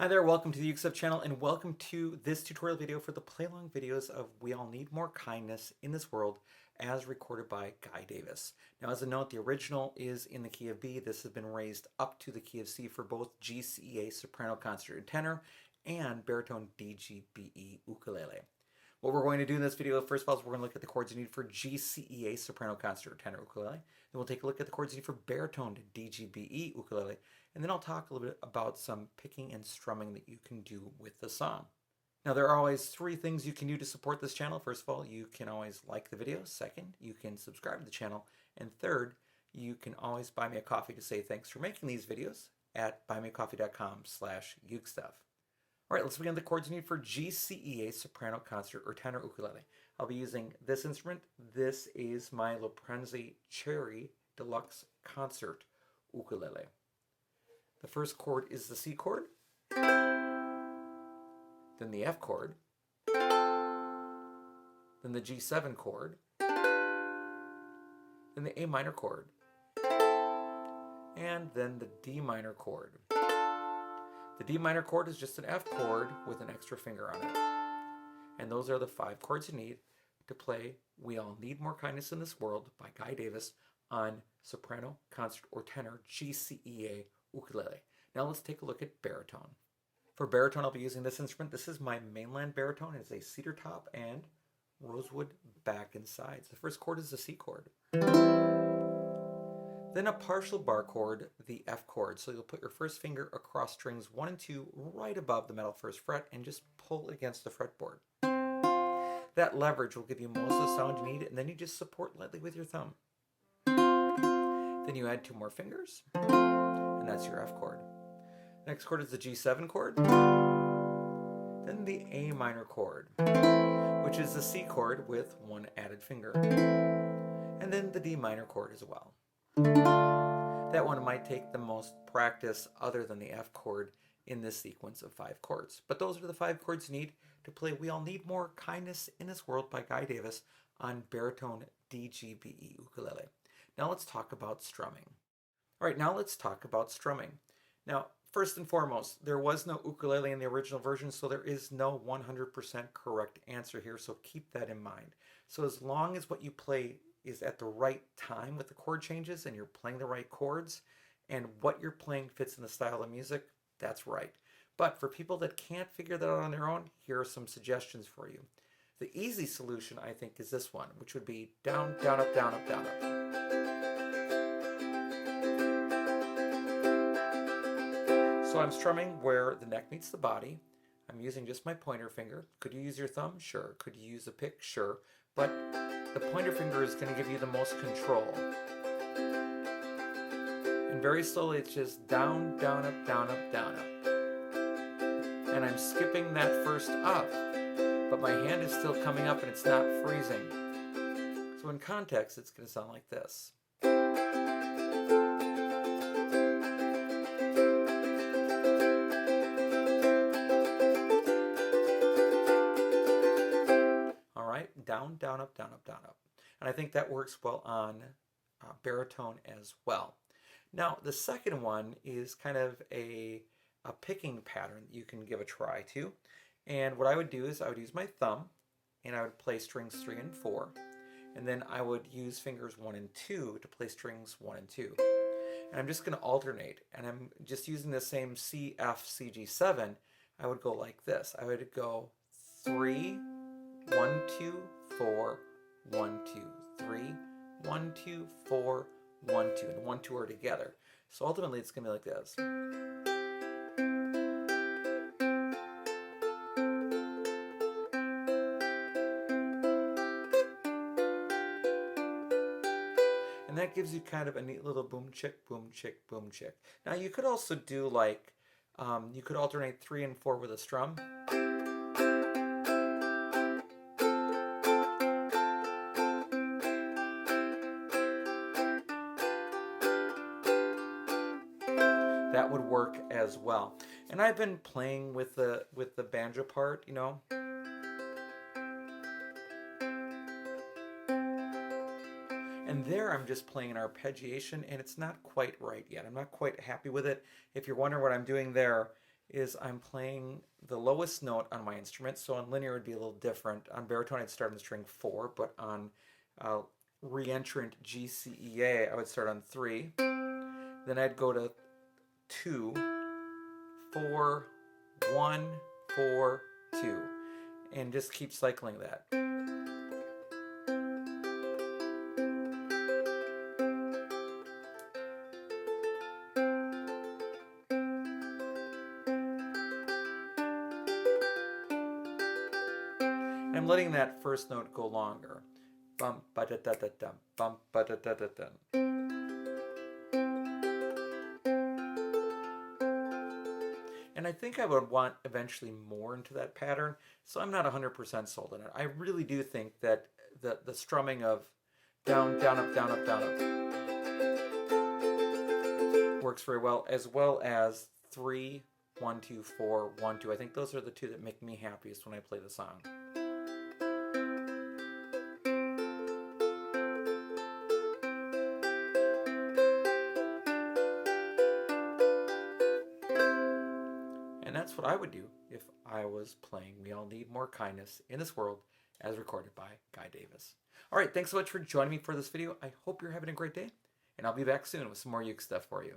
Hi there, welcome to the ukestuff channel and welcome to this tutorial video for the play-along videos of We All Need More Kindness in This World as recorded by Guy Davis. Now as a note, the original is in the key of B. This has been raised up to the key of C for both GCEA soprano, concert, and tenor and baritone DGBE ukulele. What we're going to do in this video, first of all, is we're going to look at the chords you need for GCEA soprano, concert, or tenor ukulele. Then we'll take a look at the chords you need for baritone DGBE ukulele. And then I'll talk a little bit about some picking and strumming that you can do with the song. Now there are always three things you can do to support this channel. First of all, you can always like the video. Second, you can subscribe to the channel. And third, you can always buy me a coffee to say thanks for making these videos at buymeacoffee.com/ukestuff. All right, let's begin the chords you need for GCEA soprano, concert, or tenor ukulele. I'll be using this instrument. This is my Loprenzi Cherry Deluxe Concert ukulele. The first chord is the C chord, then the F chord, then the G7 chord, then the A minor chord, and then the D minor chord. The D minor chord is just an F chord with an extra finger on it. And those are the 5 chords you need to play We All Need More Kindness in This World by Guy Davis on soprano, concert, or tenor GCEA ukulele. Now let's take a look at baritone. For baritone, I'll be using this instrument. This is my mainland baritone. It's a cedar top and rosewood back and sides. The first chord is the C chord. Then a partial bar chord, the F chord. So you'll put your first finger across strings 1 and 2 right above the metal first fret and just pull against the fretboard. That leverage will give you most of the sound you need, and then you just support lightly with your thumb. Then you add 2 more fingers, and that's your F chord. Next chord is the G7 chord, then the A minor chord, which is the C chord with 1 added finger, and then the D minor chord as well. That one might take the most practice other than the F chord in this sequence of 5 chords. But those are the 5 chords you need to play We All Need More Kindness in This World by Guy Davis on baritone DGBE ukulele. Now let's talk about strumming. All right, now let's talk about strumming. Now, first and foremost, there was no ukulele in the original version, so there is no 100% correct answer here, so keep that in mind. So as long as what you play is at the right time with the chord changes and you're playing the right chords and what you're playing fits in the style of music, that's right. But for people that can't figure that out on their own, here are some suggestions for you. The easy solution, I think, is this one, which would be down, down, up, down, up, down, up. So I'm strumming where the neck meets the body. I'm using just my pointer finger. Could you use your thumb? Sure. Could you use a pick? Sure. But the pointer finger is going to give you the most control. And very slowly it's just down, down, up, down, up, down, up. And I'm skipping that first up, but my hand is still coming up and it's not freezing. So in context, it's going to sound like this. All right, down, down, up, down, up, down, up. And I think that works well on baritone as well. Now, the second one is kind of a picking pattern that you can give a try to. And what I would do is I would use my thumb and I would play strings 3 and 4. And then I would use fingers 1 and 2 to play strings 1 and 2. And I'm just going to alternate. And I'm just using the same C, F, C, G7. I would go like this. I would go 3, 1, 2, 4, 1, 2, 3, 1, 2, 4, 1, 2, and 1, 2 are together. So ultimately it's going to be like this. And that gives you kind of a neat little boom chick, boom chick, boom chick. Now you could also do like, you could alternate 3 and 4 with a strum. That would work as well. And I've been playing with the banjo part, you know. And there I'm just playing an arpeggiation and it's not quite right yet. I'm not quite happy with it. If you're wondering what I'm doing there, is I'm playing the lowest note on my instrument. So on linear it would be a little different. On baritone I'd start on string 4, but on reentrant GCEA I would start on 3. Then I'd go to 2, 4, 1, 4, 2, and just keep cycling that. I'm letting that first note go longer. Bum ba da da da dum, bum ba da da da dum. And I think I would want eventually more into that pattern, so I'm not 100% sold on it. I really do think that the strumming of down, down, up, down, up, down, up works very well as 3, 1, 2, 4, 1, 2. I think those are the two that make me happiest when I play the song. And that's what I would do if I was playing We All Need More Kindness in This World as recorded by Guy Davis. All right, thanks so much for joining me for this video. I hope you're having a great day, and I'll be back soon with some more uke stuff for you.